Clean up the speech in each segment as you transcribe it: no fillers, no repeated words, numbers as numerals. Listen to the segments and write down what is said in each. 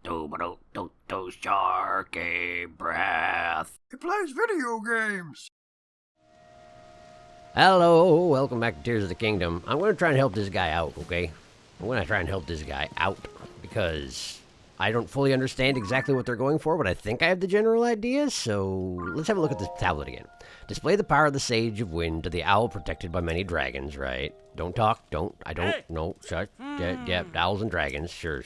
SharkyBreath. He plays video games. Hello, welcome back to Tears of the Kingdom. I'm going to try and help this guy out, okay? I'm going to try and help this guy out because I don't fully understand exactly what they're going for, but I think I have the general idea, so let's have a look at this tablet again. Display the power of the Sage of Wind to the owl protected by many dragons, right? Don't talk, no, shut, yeah, owls and dragons, sure.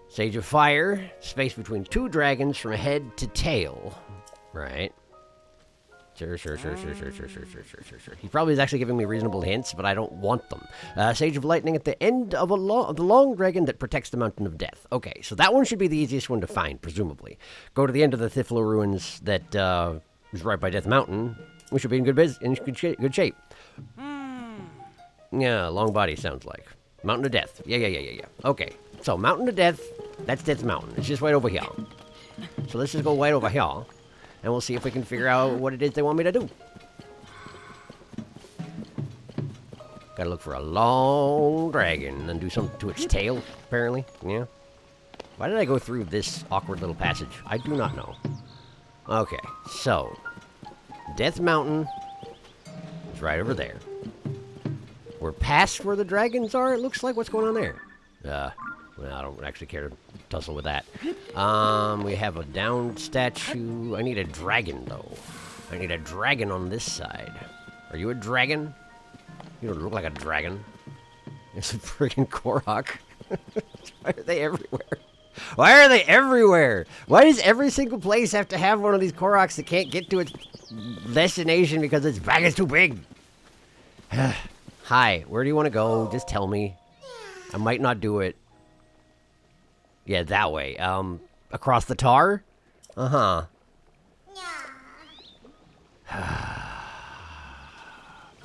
Sage of Fire, space between two dragons from head to tail, right? Sure. He probably is actually giving me reasonable hints, but I don't want them. Sage of Lightning at the end of the long dragon that protects the Mountain of Death. Okay, so that one should be the easiest one to find, presumably. Go to the end of the Thiflo ruins that is right by Death Mountain. We should be in good shape. Yeah, long body sounds like. Mountain of Death. Yeah. Okay, so Mountain of Death, that's Death Mountain. It's just right over here. So let's just go right over here. And we'll see if we can figure out what it is they want me to do. Gotta look for a long dragon and do something to its tail, apparently. Yeah. Why did I go through this awkward little passage? I do not know. Okay, so Death Mountain is right over there. We're past where the dragons are, it looks like. What's going on there? Well, I don't actually care to tussle with that. We have a downed statue. I need a dragon, though. I need a dragon on this side. Are you a dragon? You don't look like a dragon. It's a friggin' Korok. Why are they everywhere? Why are they everywhere? Why does every single place have to have one of these Koroks that can't get to its destination because its bag is too big? Hi, where do you want to go? Just tell me. I might not do it. Yeah, that way. Across the tar? Uh-huh.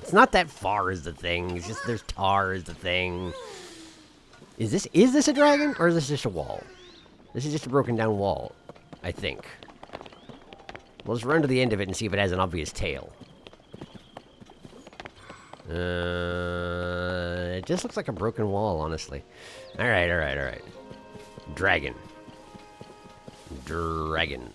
It's not that far is the thing. It's just there's tar is the thing. Is this a dragon? Or is this just a wall? This is just a broken down wall, I think. We'll just run to the end of it and see if it has an obvious tail. It just looks like a broken wall, honestly. Alright. Dragon.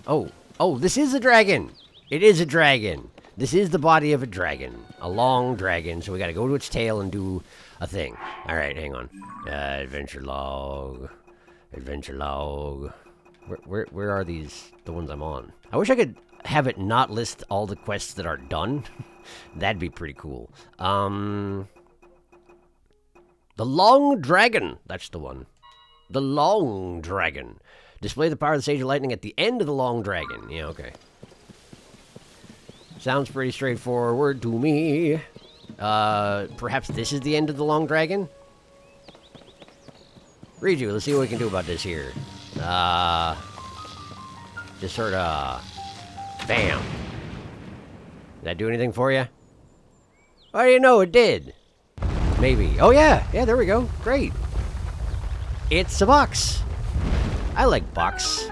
Oh, this is a dragon! It is a dragon! This is the body of a dragon. A long dragon, so we gotta go to its tail and do a thing. Alright, hang on. Adventure log. Where are these, the ones I'm on? I wish I could have it not list all the quests that are done. That'd be pretty cool. The Long Dragon. That's the one. The Long Dragon. Display the power of the Sage of Lightning at the end of the Long Dragon. Yeah, okay. Sounds pretty straightforward to me. Perhaps this is the end of the Long Dragon? Riju, let's see what we can do about this here. Just sort of... Bam. Did that do anything for you? How do you know it did? Maybe. Oh, yeah. Yeah, there we go. Great. It's a box. I like box.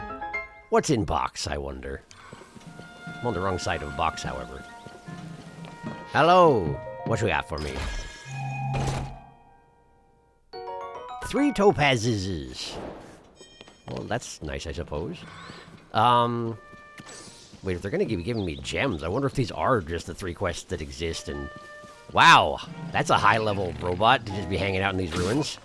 What's in box, I wonder? I'm on the wrong side of a box, however. Hello. What you got for me? 3 topazes. Well, that's nice, I suppose. Wait, if they're going to be giving me gems, I wonder if these are just the 3 quests that exist, and... Wow, that's a high-level robot to just be hanging out in these ruins.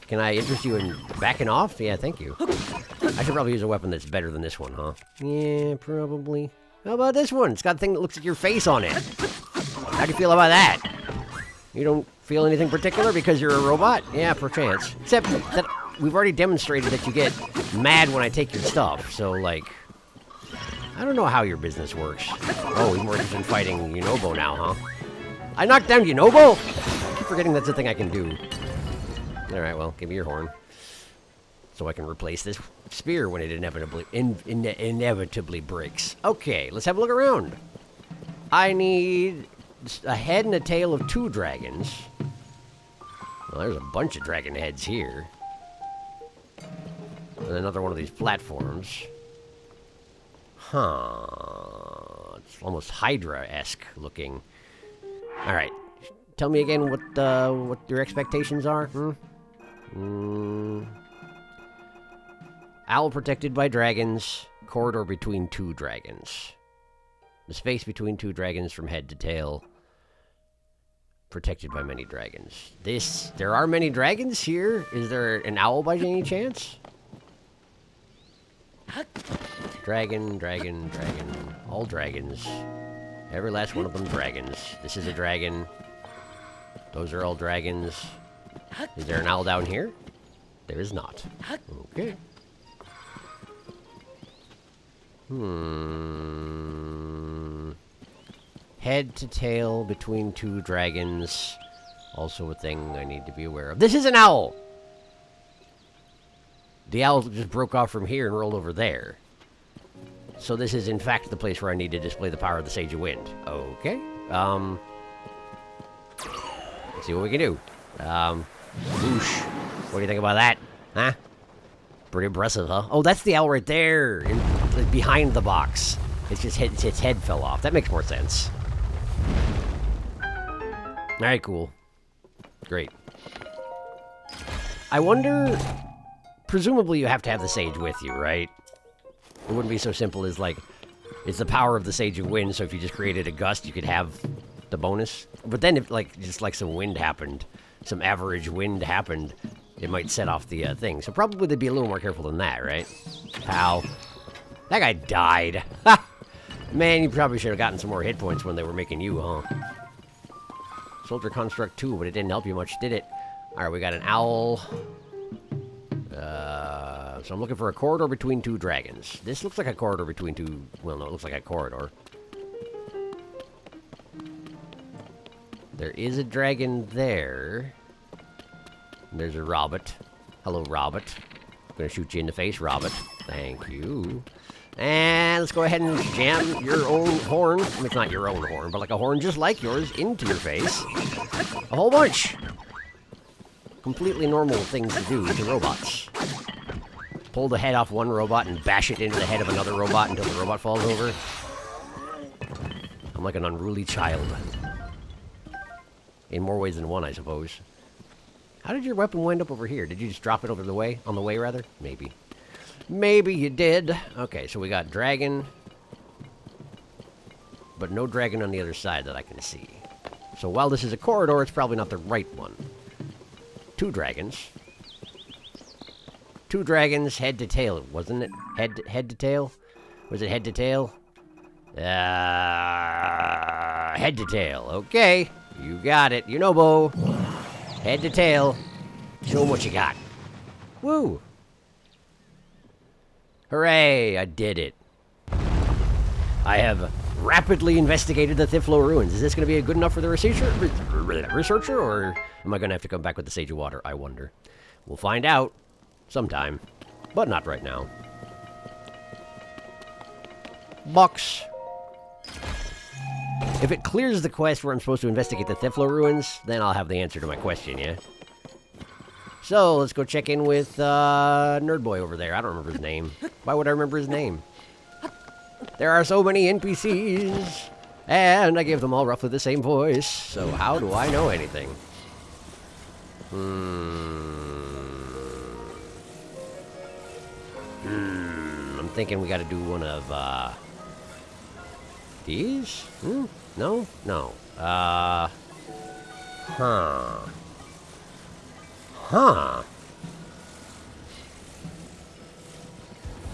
Can I interest you in backing off? Yeah, thank you. I should probably use a weapon that's better than this one, huh? Yeah, probably. How about this one? It's got a thing that looks at your face on it. How do you feel about that? You don't feel anything particular because you're a robot? Yeah, perchance. Except that we've already demonstrated that you get mad when I take your stuff, so, like... I don't know how your business works. Oh, he's more interested in fighting Yunobo now, huh? I knocked down Yunobo? I keep forgetting that's a thing I can do. Alright, well, give me your horn. So I can replace this spear when it inevitably breaks. Okay, let's have a look around. I need a head and a tail of 2 dragons. Well, there's a bunch of dragon heads here. And another one of these platforms. Huh. It's almost Hydra-esque looking. Alright. Tell me again what your expectations are, Owl protected by dragons. Corridor between two dragons. The space between two dragons from head to tail. Protected by many dragons. There are many dragons here. Is there an owl by any chance? Dragon, dragon, dragon. All dragons. Every last one of them dragons. This is a dragon. Those are all dragons. Is there an owl down here? There is not. Okay. Head to tail between two dragons. Also a thing I need to be aware of. This is an owl! The owl just broke off from here and rolled over there. So this is in fact the place where I need to display the power of the Sage of Wind. Okay. Let's see what we can do. Whoosh. What do you think about that? Huh? Pretty impressive, huh? Oh, that's the owl right there, behind the box. It's just its head fell off. That makes more sense. Alright, cool. Great. I wonder... Presumably you have to have the Sage with you, right? It wouldn't be so simple as, like, it's the power of the Sage of Wind, so if you just created a gust, you could have the bonus. But then if, like, just like some wind happened, some average wind happened, it might set off the thing. So probably they'd be a little more careful than that, right? How? That guy died. Ha! Man, you probably should have gotten some more hit points when they were making you, huh? Soldier Construct 2, but it didn't help you much, did it? Alright, we got an owl. So I'm looking for a corridor between two dragons. This looks like a corridor between two... Well, no, it looks like a corridor. There is a dragon there. There's a Robbit. Hello, Robbit. I'm gonna shoot you in the face, Robbit. Thank you. And let's go ahead and jam your own horn. I mean, it's not your own horn, but like a horn just like yours into your face. A whole bunch. Completely normal things to do to robots. Pull the head off one robot and bash it into the head of another robot until the robot falls over. I'm like an unruly child. In more ways than one, I suppose. How did your weapon wind up over here? Did you just drop it over the way? On the way, rather? Maybe. Maybe you did. Okay, so we got dragon. But no dragon on the other side that I can see. So while this is a corridor, it's probably not the right one. Two dragons. Two dragons, head to tail, wasn't it? Head to tail? Was it head to tail? Head to tail. Okay, you got it. You know, Bo. Head to tail. Show them what you got. Woo! Hooray! I did it. I have rapidly investigated the Thiflo ruins. Is this going to be good enough for the researcher, or am I going to have to come back with the Sage of Water? I wonder. We'll find out. Sometime, but not right now. Box. If it clears the quest where I'm supposed to investigate the Thiflo ruins, then I'll have the answer to my question, yeah? So, let's go check in with Nerd Boy over there. I don't remember his name. Why would I remember his name? There are so many NPCs, and I gave them all roughly the same voice, so how do I know anything? I'm thinking we gotta do one of, these? No? No. Huh.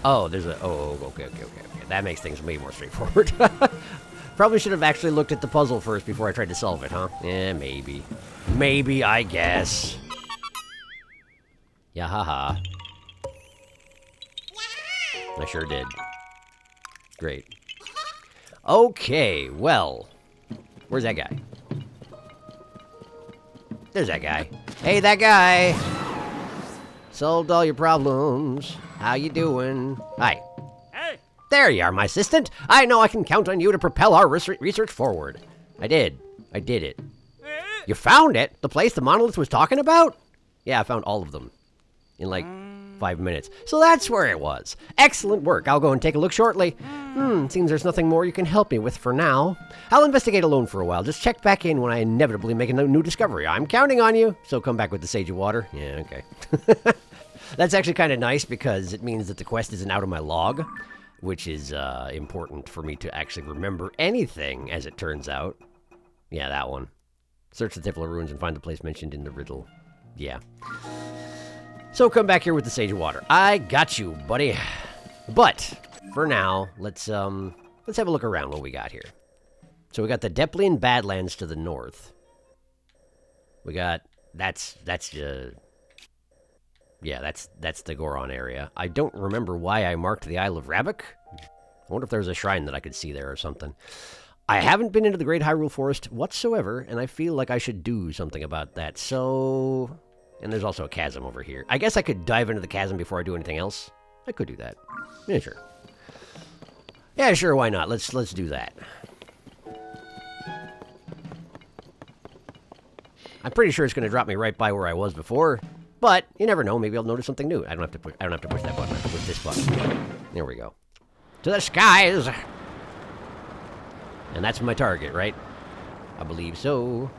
Oh, there's a, okay. That makes things way more straightforward. Probably should have actually looked at the puzzle first before I tried to solve it, huh? Yeah, maybe. Maybe, I guess. Yeah, haha. I sure did. Great. Okay, well. Where's that guy? There's that guy. Hey, that guy! Solved all your problems. How you doing? Hi. Hey! There you are, my assistant. I know I can count on you to propel our research forward. I did. I did it. You found it? The place the monolith was talking about? Yeah, I found all of them. In like 5 minutes. So that's where it was. Excellent work. I'll go and take a look shortly. Seems there's nothing more you can help me with for now. I'll investigate alone for a while. Just check back in when I inevitably make a new discovery. I'm counting on you. So come back with the Sage of Water. Yeah, okay. That's actually kind of nice because it means that the quest isn't out of my log, which is important for me to actually remember anything, as it turns out. Yeah, that one. Search the Tifla ruins and find the place mentioned in the riddle. Yeah. So come back here with the Sage of Water. I got you, buddy. But for now, let's have a look around what we got here. So we got the Deplian Badlands to the north. We got that's the Goron area. I don't remember why I marked the Isle of Rabok. I wonder if there was a shrine that I could see there or something. I haven't been into the Great Hyrule Forest whatsoever, and I feel like I should do something about that. So, and there's also a chasm over here. I guess I could dive into the chasm before I do anything else. I could do that. Yeah, sure. Yeah, sure, why not? Let's do that. I'm pretty sure it's going to drop me right by where I was before, but you never know. Maybe I'll notice something new. I don't have to push that button. I have to push this button. There we go. To the skies. And that's my target, right? I believe so.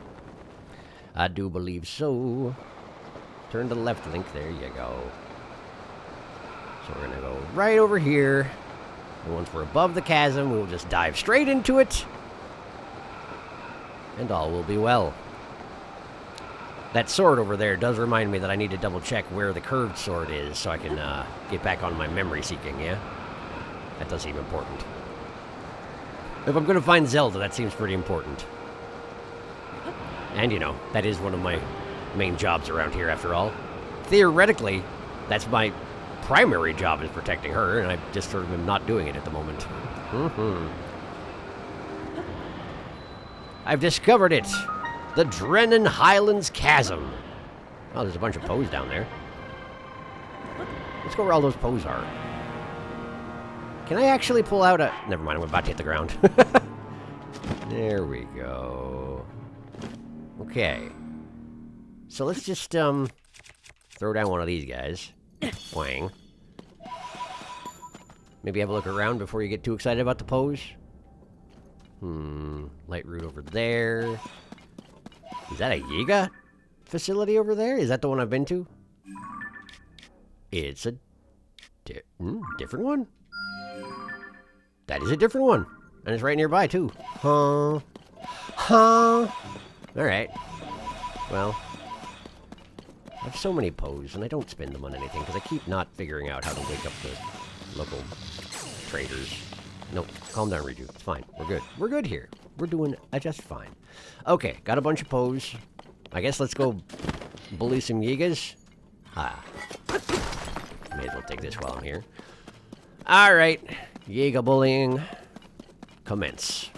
I do believe so. Turn to the left, Link. There you go. So we're going to go right over here. And once we're above the chasm, we'll just dive straight into it. And all will be well. That sword over there does remind me that I need to double check where the curved sword is so I can get back on my memory seeking, yeah? That does seem important. If I'm going to find Zelda, that seems pretty important. And, you know, that is one of my main jobs around here, after all. Theoretically, that's my primary job, is protecting her, and I just sort of am not doing it at the moment. I've discovered it! The Drennan Highlands Chasm. Oh, there's a bunch of Poes down there. Let's go where all those Poes are. Can I actually pull out a... Never mind, I'm about to hit the ground. There we go. Okay. So let's just, throw down one of these guys. Wang. Maybe have a look around before you get too excited about the Poes. Light root over there. Is that a Yiga facility over there? Is that the one I've been to? It's a different one? That is a different one. And it's right nearby, too. Huh? Alright. Well. I have so many Poes, and I don't spend them on anything, because I keep not figuring out how to wake up the local traders. Nope. Calm down, Riju. It's fine. We're good. We're good here. We're doing just fine. Okay, got a bunch of Poes. I guess let's go bully some Yigas. May as well take this while I'm here. Alright. Yiga bullying. Commence.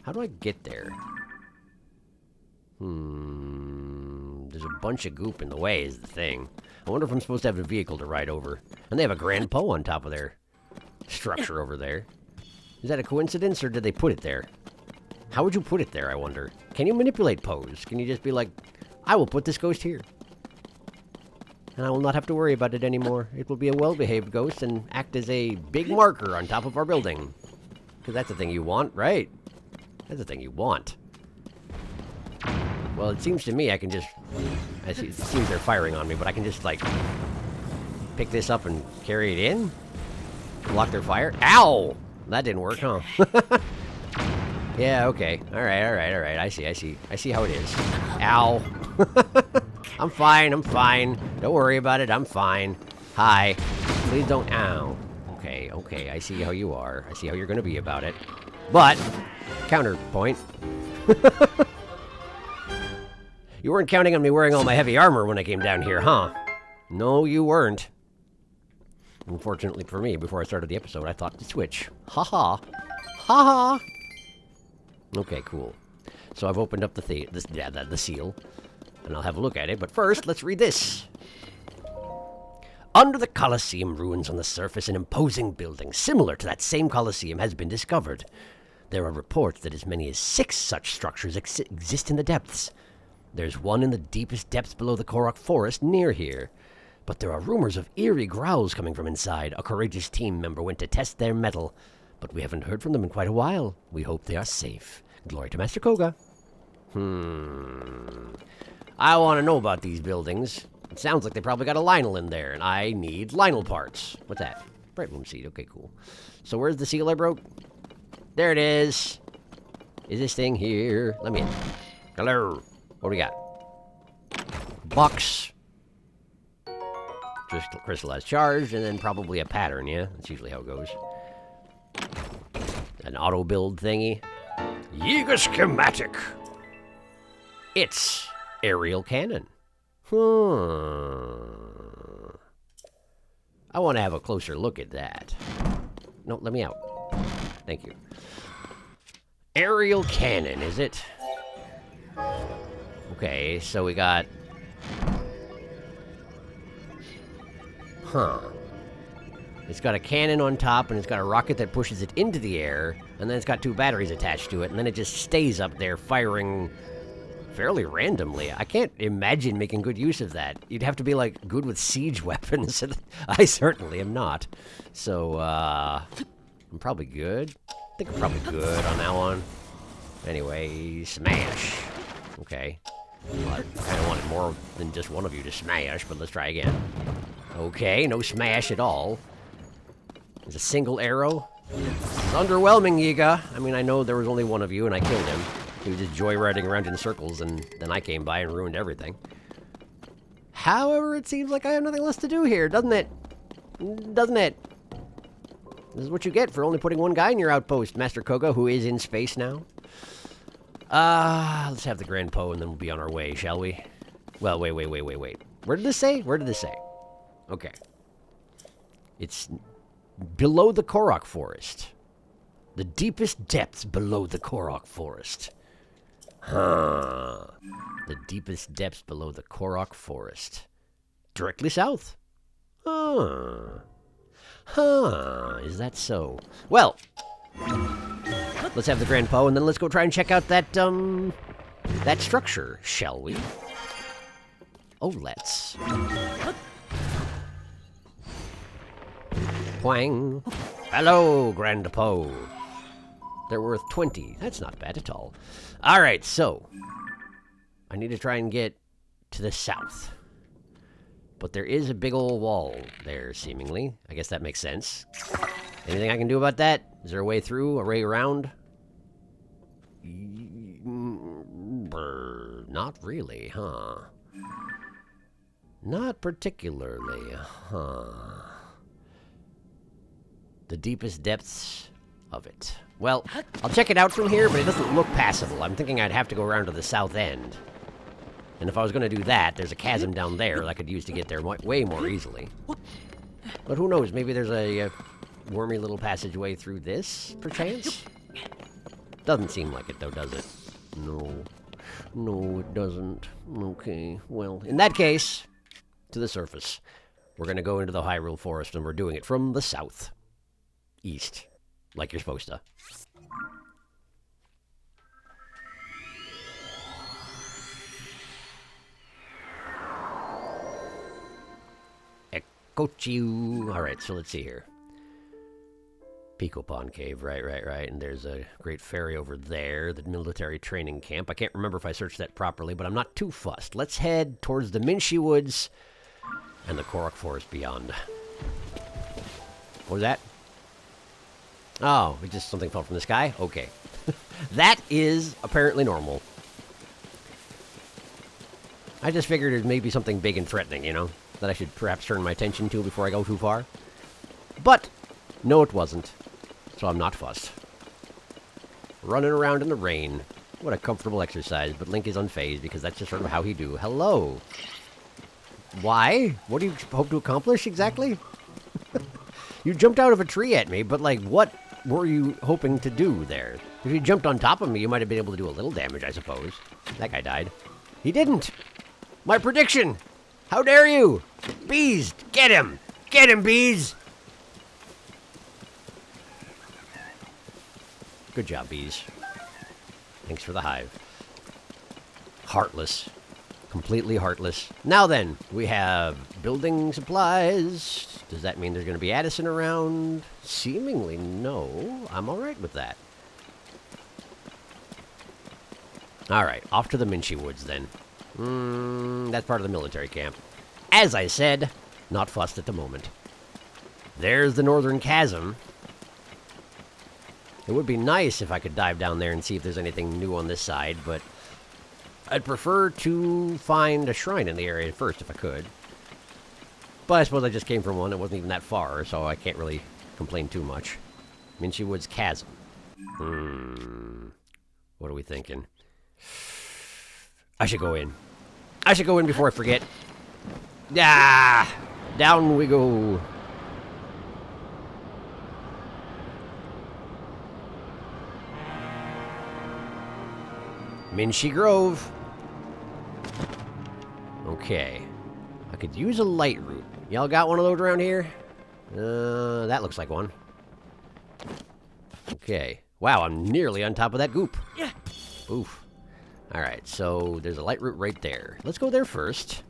How do I get there? There's a bunch of goop in the way is the thing. I wonder if I'm supposed to have a vehicle to ride over. And they have a Grand Poe on top of their structure over there. Is that a coincidence, or did they put it there? How would you put it there, I wonder? Can you manipulate Poes? Can you just be like, I will put this ghost here. And I will not have to worry about it anymore. It will be a well-behaved ghost and act as a big marker on top of our building. Because that's the thing you want, right? That's the thing you want. Well, it seems to me I can just... it seems they're firing on me, but I can just, like... pick this up and carry it in? Block their fire? Ow! That didn't work, huh? Yeah, okay. Alright. I see how it is. Ow. I'm fine. Don't worry about it, I'm fine. Hi. Please don't... Ow. Okay. I see how you are. I see how you're gonna be about it. But, counterpoint. You weren't counting on me wearing all my heavy armor when I came down here, huh? No, you weren't. Unfortunately for me, before I started the episode, I thought to switch. Ha-ha. Ha-ha. Okay, cool. So I've opened up the seal, and I'll have a look at it, but first, let's read this. Under the Colosseum ruins on the surface, an imposing building similar to that same Colosseum has been discovered. There are reports that as many as 6 such structures exist in the depths. There's one in the deepest depths below the Korok Forest near here. But there are rumors of eerie growls coming from inside. A courageous team member went to test their mettle, but we haven't heard from them in quite a while. We hope they are safe. Glory to Master Koga. I want to know about these buildings. It sounds like they probably got a Lionel in there, and I need Lionel parts. What's that? Bright bloom seed. Okay, cool. So where's the seal I broke? There it is. Is this thing here? Let me in. Hello. What do we got? Box. Just crystallized charge, and then probably a pattern, yeah? That's usually how it goes. An auto build thingy. Yiga schematic. It's aerial cannon. I want to have a closer look at that. No, let me out. Thank you. Aerial cannon, is it? Okay, so we got... Huh. It's got a cannon on top, and it's got a rocket that pushes it into the air, and then it's got 2 batteries attached to it, and then it just stays up there firing fairly randomly. I can't imagine making good use of that. You'd have to be, like, good with siege weapons. I certainly am not. So, I'm probably good. I think I'm probably good on that one. Anyway, smash. Okay. Well, I kind of wanted more than just one of you to smash, but let's try again. Okay, no smash at all. There's a single arrow. It's underwhelming, Yiga. I mean, I know there was only one of you, and I killed him. He was just joyriding around in circles, and then I came by and ruined everything. However, it seems like I have nothing less to do here, doesn't it? Doesn't it? This is what you get for only putting one guy in your outpost, Master Koga, who is in space now. Let's have the Grand Po, and then we'll be on our way, shall we? Well, wait. Where did this say? Where did this say? Okay. It's below the Korok Forest. The deepest depths below the Korok Forest. Huh. The deepest depths below the Korok Forest. Directly south. Huh. Is that so? Well, let's have the Grand Po, and then let's go try and check out that, that structure, shall we? Oh, let's. Whang. Hello, Grand Po. They're worth 20. That's not bad at all. All right, so I need to try and get to the south. But there is a big old wall there, seemingly. I guess that makes sense. Anything I can do about that? Is there a way through, a way around? Not really, huh? Not particularly, huh? The deepest depths of it. Well, I'll check it out from here, but it doesn't look passable. I'm thinking I'd have to go around to the south end. And if I was going to do that, there's a chasm down there that I could use to get there way more easily. But who knows, maybe there's a wormy little passageway through this, perchance? Doesn't seem like it, though, does it? No, it doesn't. Okay, well, in that case, to the surface. We're going to go into the Hyrule Forest, and we're doing it from the south. East, like you're supposed to. Kochiu. Alright, so let's see here. Pico Pond Cave, right. And there's a great ferry over there, the military training camp. I can't remember if I searched that properly, but I'm not too fussed. Let's head towards the Minshi Woods and the Korok Forest beyond. What was that? Oh, it just something fell from the sky? Okay. That is apparently normal. I just figured it may be something big and threatening, you know? That I should perhaps turn my attention to before I go too far. But, no it wasn't. So I'm not fussed. Running around in the rain. What a comfortable exercise, but Link is unfazed because that's just sort of how he do. Hello. Why? What do you hope to accomplish exactly? You jumped out of a tree at me, but like, what were you hoping to do there? If you jumped on top of me, you might have been able to do a little damage, I suppose. That guy died. He didn't! My prediction! How dare you! Bees! Get him! Get him, bees! Good job, bees. Thanks for the hive. Heartless. Completely heartless. Now then, we have building supplies. Does that mean there's going to be Addison around? Seemingly no. I'm alright with that. Alright, off to the Minshi Woods then. That's part of the military camp. as I said, not fussed at the moment. There's the Northern Chasm. It would be nice if I could dive down there and see if there's anything new on this side, but I'd prefer to find a shrine in the area first if I could. But I suppose I just came from one. It wasn't even that far, so I can't really complain too much. Minchie Woods Chasm. What are we thinking? I should go in. I should go in before I forget. Ah! Down we go. Minchie Grove. Okay. I could use a light route. Y'all got one of those around here? That looks like one. Okay. Wow, I'm nearly on top of that goop. Yeah. Oof. Alright, so there's a light route right there. Let's go there first.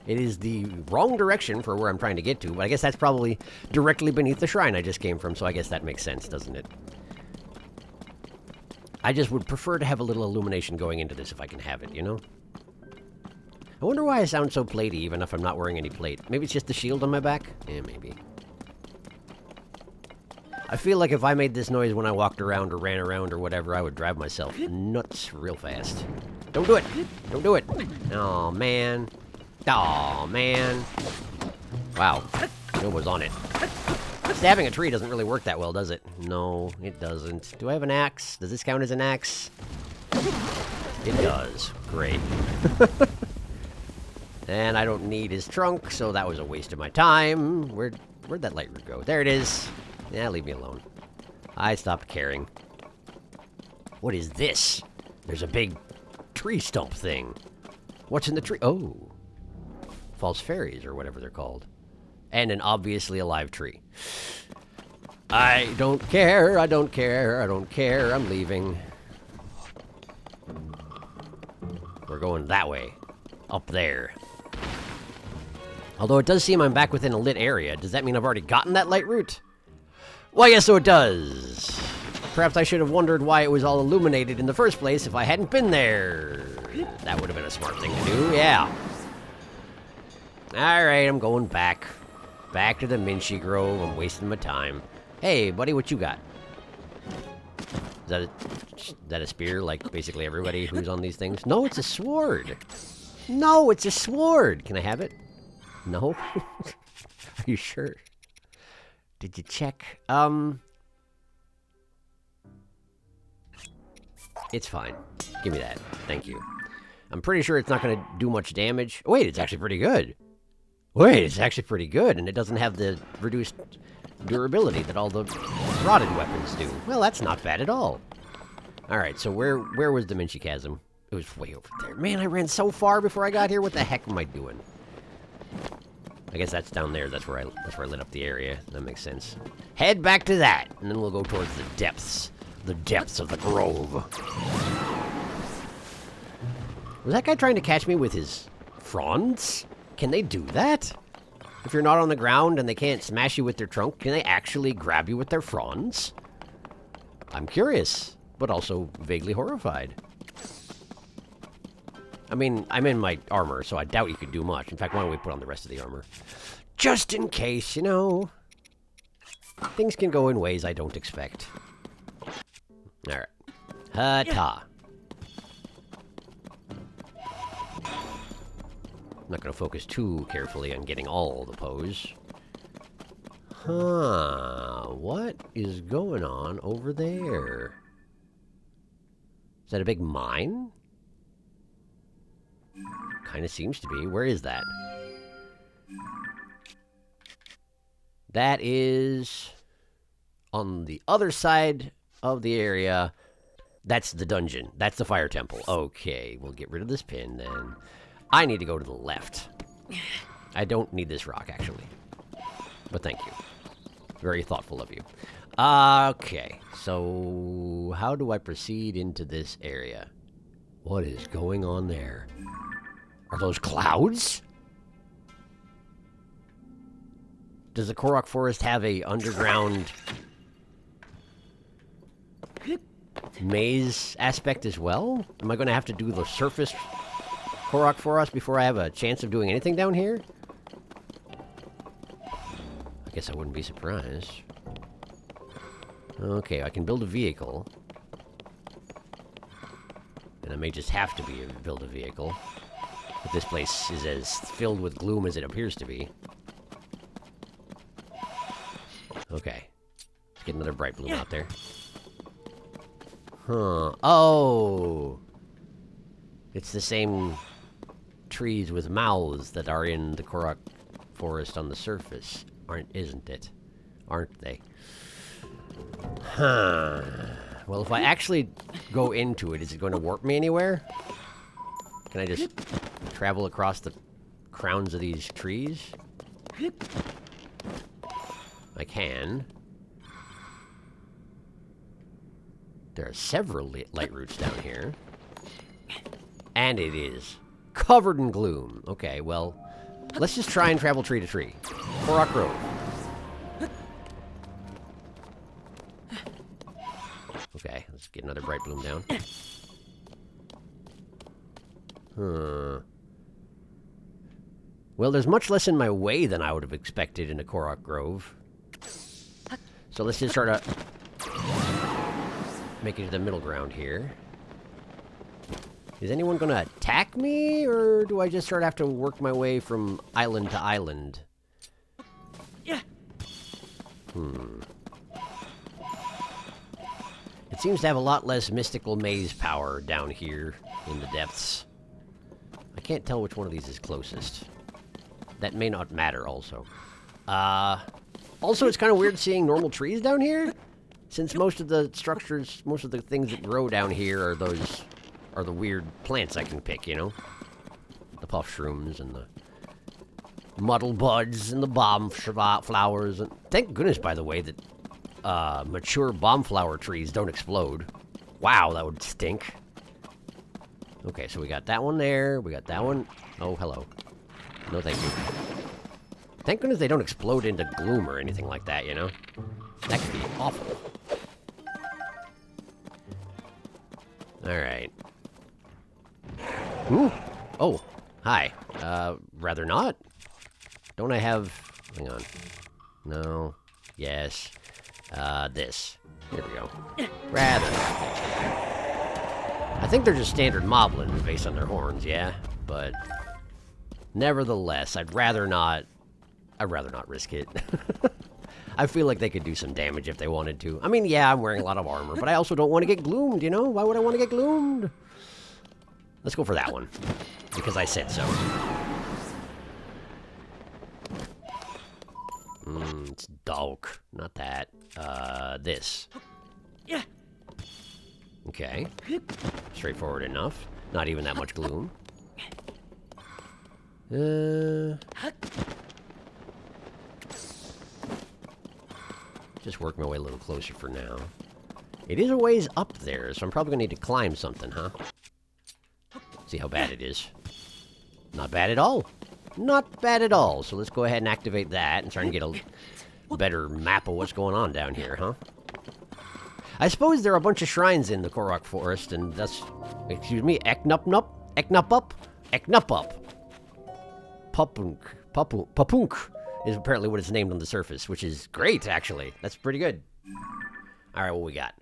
It is the wrong direction for where I'm trying to get to, but I guess that's probably directly beneath the shrine I just came from, so I guess that makes sense, doesn't it? I just would prefer to have a little illumination going into this if I can have it, you know? I wonder why I sound so platey even if I'm not wearing any plate. Maybe it's just the shield on my back? Yeah, maybe. I feel like if I made this noise when I walked around or ran around or whatever, I would drive myself nuts real fast. Don't do it! Don't do it! Aw, man. Aw, man. Wow. No was on it. Stabbing a tree doesn't really work that well, does it? No, it doesn't. Do I have an axe? Does this count as an axe? It does. Great. And I don't need his trunk, so that was a waste of my time. Where'd that light route go? There it is. Yeah, leave me alone. I stopped caring. What is this? There's a big tree stump thing. What's in the tree? Oh. False fairies, or whatever they're called. And an obviously alive tree. I don't care, I don't care, I don't care. I'm leaving. We're going that way. Up there. Although it does seem I'm back within a lit area. Does that mean I've already gotten that light route? Well, yes, so it does. Perhaps I should have wondered why it was all illuminated in the first place if I hadn't been there. That would have been a smart thing to do, yeah. Alright, I'm going back. Back to the Minchie Grove. I'm wasting my time. Hey, buddy, what you got? Is that a spear, like basically everybody who's on these things? No, it's a sword. No, it's a sword. Can I have it? No? Are you sure? Did you check? It's fine. Give me that. Thank you. I'm pretty sure it's not going to do much damage. Wait, it's actually pretty good. Wait, it's actually pretty good, and it doesn't have the reduced durability that all the rotted weapons do. Well, that's not bad at all. Alright, so where was the Minchie Chasm? It was way over there. Man, I ran so far before I got here. What the heck am I doing? I guess that's down there. That's where I lit up the area. That makes sense. Head back to that, and then we'll go towards the depths. The depths of the grove. Was that guy trying to catch me with his fronds? Can they do that? If you're not on the ground and they can't smash you with their trunk, can they actually grab you with their fronds? I'm curious, but also vaguely horrified. I mean, I'm in my armor, so I doubt you could do much. In fact, why don't we put on the rest of the armor? Just in case, you know. Things can go in ways I don't expect. Alright. Ha-ta. I'm not going to focus too carefully on getting all the pose. Huh. What is going on over there? Is that a big mine? Kind of seems to be. Where is that? That is on the other side of the area. That's the dungeon. That's the fire temple. Okay, we'll get rid of this pin then. I need to go to the left. I don't need this rock, actually. But thank you. Very thoughtful of you. Okay, so how do I proceed into this area? What is going on there? Are those clouds? Does the Korok Forest have a underground maze aspect as well? Am I going to have to do the surface Korok Forest before I have a chance of doing anything down here? I guess I wouldn't be surprised. Okay, I can build a vehicle. And I may just have to build a vehicle. But this place is as filled with gloom as it appears to be. Okay. Let's get another bright bloom out there. Huh. Oh! It's the same trees with mouths that are in the Korok forest on the surface. Isn't it? Aren't they? Huh. Well, if I actually go into it, is it going to warp me anywhere? Can I just travel across the crowns of these trees? I can. There are several light roots down here. And it is covered in gloom. Okay, well, let's just try and travel tree to tree. Korok Grove. Okay, let's get another bright bloom down. Well, there's much less in my way than I would have expected in a Korok Grove. So let's just start make it to the middle ground here. Is anyone gonna attack me, or do I just have to work my way from island to island? Yeah. It seems to have a lot less mystical maze power down here in the depths. I can't tell which one of these is closest. That may not matter also. Also, it's kind of weird seeing normal trees down here, since most of the structures, most of the things that grow down here are the weird plants I can pick, you know? The puff shrooms and the muddle buds and the bomb flowers. And thank goodness, by the way, that mature bomb flower trees don't explode. Wow, that would stink. Okay, so we got that one there. We got that one. Oh, hello. No, thank you. Thank goodness they don't explode into gloom or anything like that, you know? That could be awful. Alright. Ooh! Oh, hi. Rather not. Don't I have... Hang on. No. Yes. This. Here we go. Rather not. I think they're just standard moblin based on their horns, yeah? But... nevertheless, I'd rather not risk it. I feel like they could do some damage if they wanted to. I mean, yeah, I'm wearing a lot of armor, but I also don't want to get gloomed, you know? Why would I want to get gloomed? Let's go for that one. Because I said so. It's dark. Not that. This. Yeah. Okay. Straightforward enough. Not even that much gloom. Just work my way a little closer for now. It is a ways up there, so I'm probably gonna need to climb something, huh? See how bad it is. Not bad at all. Not bad at all. So let's go ahead and activate that and try and get a better map of what's going on down here, huh? I suppose there are a bunch of shrines in the Korok Forest, and that's... Excuse me, Eknupup? Papunk is apparently what it's named on the surface, which is great, actually. That's pretty good. Alright, what we got?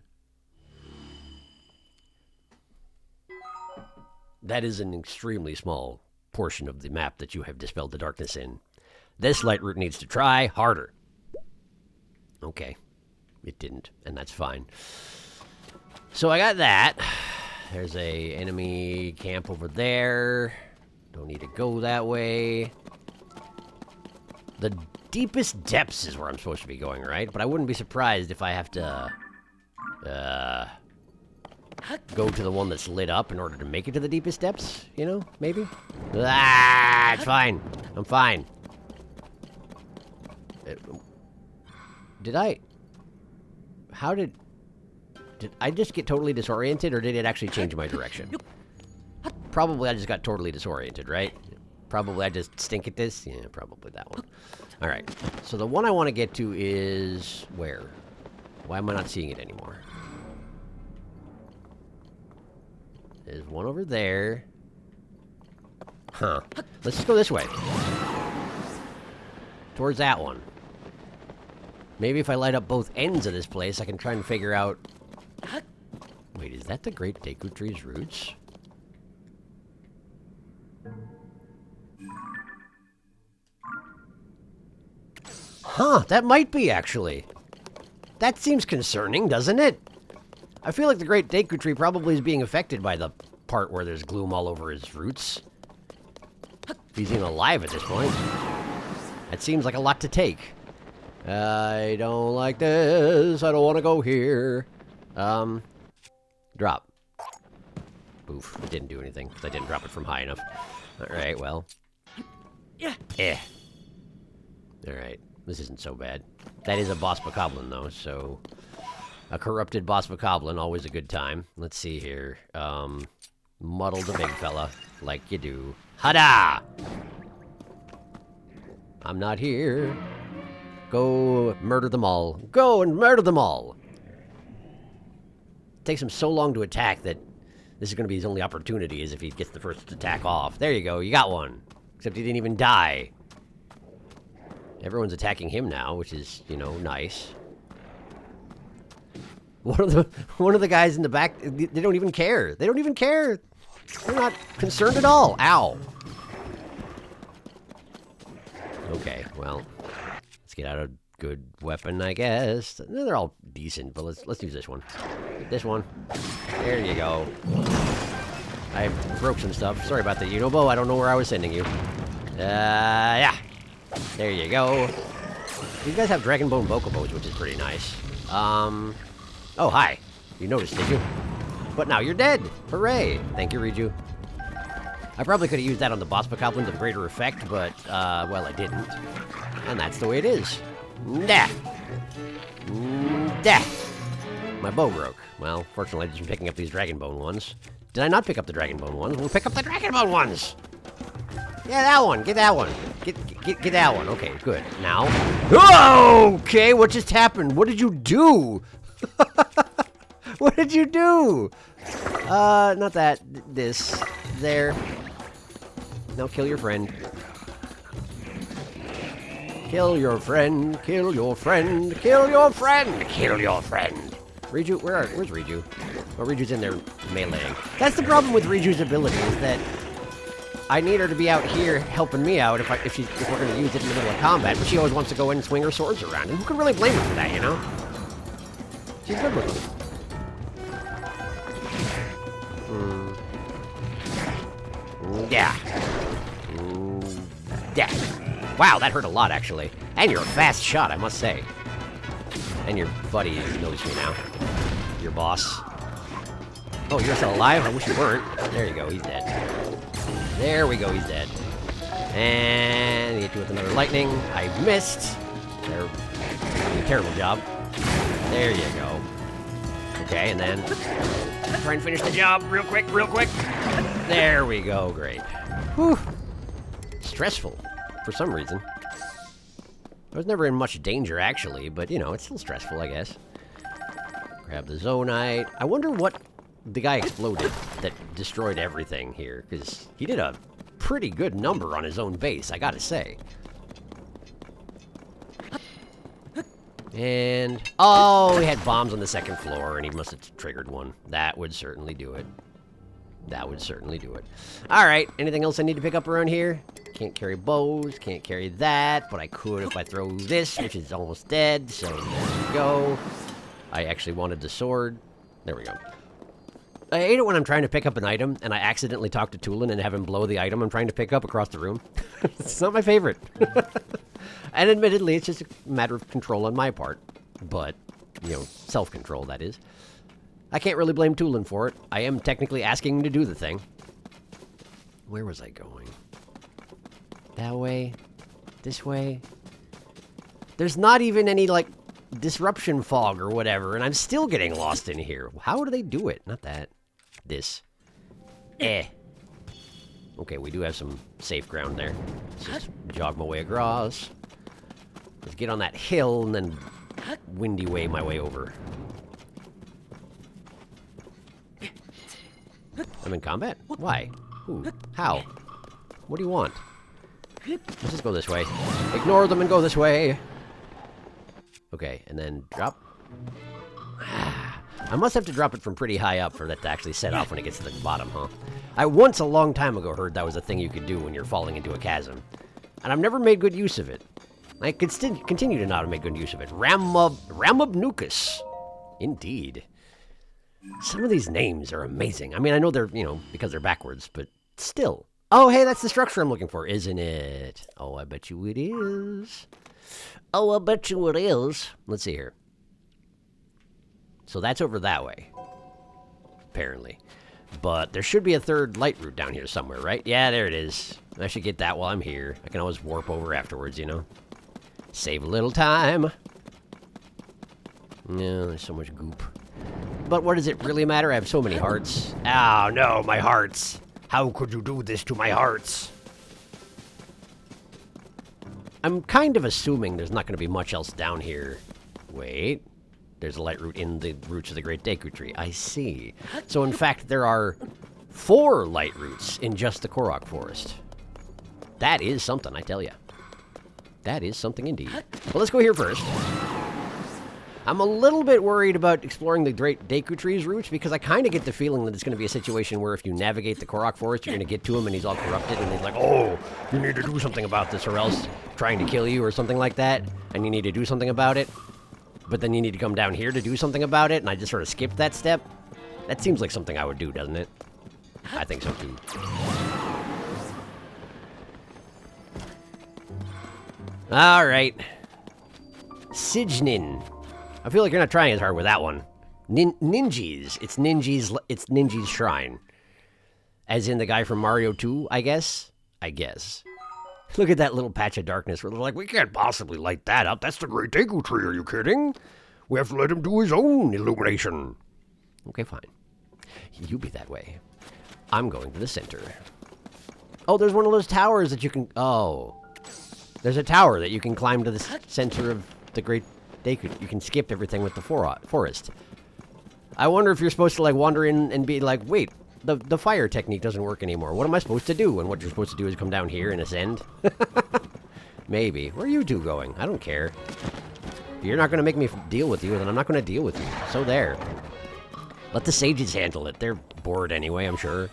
That is an extremely small portion of the map that you have dispelled the darkness in. This light route needs to try harder. Okay. It didn't, and that's fine. So I got that. There's a enemy camp over there. Don't need to go that way. The deepest depths is where I'm supposed to be going, right? But I wouldn't be surprised if I have to go to the one that's lit up in order to make it to the deepest depths, you know? Maybe? Ah, it's fine. I'm fine. Did I just get totally disoriented, or did it actually change my direction? Probably I just got totally disoriented, right? Probably I just stink at this? Yeah, probably that one. Alright, so the one I want to get to is... where? Why am I not seeing it anymore? There's one over there. Huh. Let's just go this way. Towards that one. Maybe if I light up both ends of this place, I can try and figure out... Wait, is that the Great Deku Tree's roots? Huh, that might be, actually. That seems concerning, doesn't it? I feel like the Great Deku Tree probably is being affected by the part where there's gloom all over his roots. If he's even alive at this point. That seems like a lot to take. I don't like this. I don't want to go here. Drop. Oof, it didn't do anything, because I didn't drop it from high enough. Alright, well. Yeah. Alright, this isn't so bad. That is a boss bokoblin, though, so... A corrupted boss bokoblin, always a good time. Let's see here. Muddle the big fella, like you do. Hada! I'm not here. Go murder them all. Go and murder them all! It takes him so long to attack that this is going to be his only opportunity, is if he gets the first attack off. There you go, you got one. Except he didn't even die. Everyone's attacking him now, which is, you know, nice. One of the guys in the back, they don't even care. They don't even care. They're not concerned at all. Ow. Okay, well, let's get out a good weapon, I guess. They're all decent, but let's use this one. This one. There you go. I broke some stuff. Sorry about the Unobo. I don't know where I was sending you. Yeah. There you go. These guys have Dragon Bone Bokobos, which is pretty nice. Oh, hi. You noticed, did you? But now you're dead. Hooray. Thank you, Riju. I probably could have used that on the boss bokoblin to greater effect, but, well, I didn't. And that's the way it is. Nah. Nah. My bow broke. Well, fortunately, I just been picking up these Dragon Bone ones. Did I not pick up the Dragon Bone ones? We'll pick up the Dragon Bone ones! Yeah, that one. Get that one. Get that one. Okay, good. Now. Okay, what just happened? What did you do? What did you do? Not that. This. There. Now kill your friend. Kill your friend. Kill your friend. Kill your friend. Kill your friend. Riju, where's Riju? Oh, Riju's in there meleeing. That's the problem with Riju's ability, is that I need her to be out here helping me out if we're going to use it in the middle of combat, but she always wants to go in and swing her swords around. And who can really blame her for that, you know? She's good with them. Yeah. Yeah. Wow, that hurt a lot, actually. And you're a fast shot, I must say. And your buddy noticed me now. Your boss. Oh, you're still alive? I wish you weren't. There you go, he's dead. There we go, he's dead. And hit you with another lightning. I missed. They're doing a terrible job. There you go. Okay, and then try and finish the job real quick, real quick. There we go, great. Whew. Stressful, for some reason. I was never in much danger, actually, but, you know, it's still stressful, I guess. Grab the Zonite. I wonder what the guy exploded that destroyed everything here, because he did a pretty good number on his own base, I gotta say. And, oh, he had bombs on the second floor, and he must have triggered one. That would certainly do it. That would certainly do it. Alright, anything else I need to pick up around here? Can't carry bows, can't carry that, but I could if I throw this, which is almost dead, so there we go. I actually wanted the sword. There we go. I hate it when I'm trying to pick up an item, and I accidentally talk to Tulin and have him blow the item I'm trying to pick up across the room. It's not my favorite. And admittedly, it's just a matter of control on my part. But, you know, self-control, that is. I can't really blame Tulin for it. I am technically asking him to do the thing. Where was I going? That way? This way? There's not even any, like, disruption fog or whatever, and I'm still getting lost in here. How do they do it? Not that. This. Okay, we do have some safe ground there. Let's just jog my way across. Let's get on that hill and then windy way my way over. I'm in combat? Why? Who? How? What do you want? Let's just go this way. Ignore them and go this way. Okay, and then drop. I must have to drop it from pretty high up for that to actually set off when it gets to the bottom, huh? I once, a long time ago, heard that was a thing you could do when you're falling into a chasm. And I've never made good use of it. I could still continue to not make good use of it. Ramubnucus. Indeed. Some of these names are amazing. I mean, I know they're, because they're backwards, but still. Oh, hey, that's the structure I'm looking for, isn't it? Oh, I bet you it is. Oh, I bet you it is. Let's see here. So that's over that way, apparently. But there should be a third light route down here somewhere, right? Yeah, there it is. I should get that while I'm here. I can always warp over afterwards, Save a little time. No, there's so much goop. But what does it really matter? I have so many hearts. Oh, no, my hearts. How could you do this to my hearts? I'm kind of assuming there's not going to be much else down here. Wait. There's a light route in the roots of the Great Deku Tree. I see. So, in fact, there are 4 light routes in just the Korok Forest. That is something, I tell you. That is something indeed. Well, let's go here first. I'm a little bit worried about exploring the Great Deku Tree's roots because I kind of get the feeling that it's going to be a situation where if you navigate the Korok Forest, you're going to get to him and he's all corrupted and he's like, oh, you need to do something about this or else trying to kill you or something like that, and you need to do something about it. But then you need to come down here to do something about it, and I just sort of skipped that step. That seems like something I would do, doesn't it? I think so, too. All right. Sijnin. I feel like you're not trying as hard with that one. Ninji's. It's Ninji's Shrine. As in the guy from Mario 2, I guess? I guess. Look at that little patch of darkness where they're like, we can't possibly light that up. That's the Great Deku Tree, are you kidding? We have to let him do his own illumination. Okay, fine. You be that way. I'm going to the center. Oh, there's one of those towers that you can... Oh. There's a tower that you can climb to the center of the Great Deku. You can skip everything with the forest. I wonder if you're supposed to, like, wander in and be like, wait, the fire technique doesn't work anymore. What am I supposed to do? And what you're supposed to do is come down here and ascend? Maybe. Where are you two going? I don't care. If you're not going to make me deal with you, then I'm not going to deal with you. So there. Let the sages handle it. They're bored anyway, I'm sure.